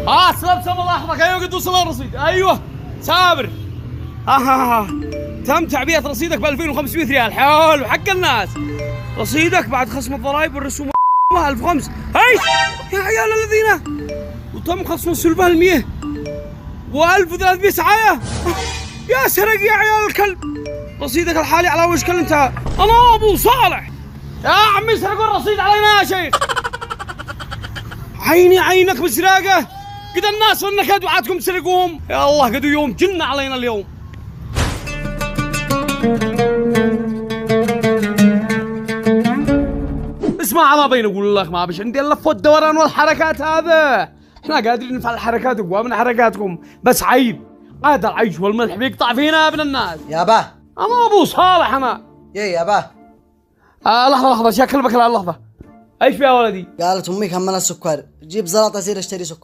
سلام الله يحفظك. ايوه قد وصل الرصيد. ايوه سابر. تم تعبئة رصيدك ب 2500 ريال. حلو حق الناس. رصيدك بعد خصم الضرائب والرسوم 1500. هاي يا عيال الذين، وتم خصم السلفة المياه و1300 سعاية. يا سرق يا عيال الكلب. رصيدك الحالي على وشك الانتهاء. انا ابو صالح. يا عمي سرقوا الرصيد علينا يا شيخ. عيني عينك بسراقه. قد الناس والنكد وعادكم تسرقوهم. يا الله قدوا يوم جنة علينا اليوم. اسمع ما بين اقول لك ما بش عندي اللف والدوران والحركات هذا. احنا قادرين نفعل الحركات اقوى من حركاتكم، بس عيب هذا العيش والملح بيقطع فينا يا ابن الناس. يا با انا ابو صالح انا. يا با لحظة شكل بك لحظة. ايش فيها ولدي؟ قالت امي كمل السكر، جيب زلطه سير اشتري سكر.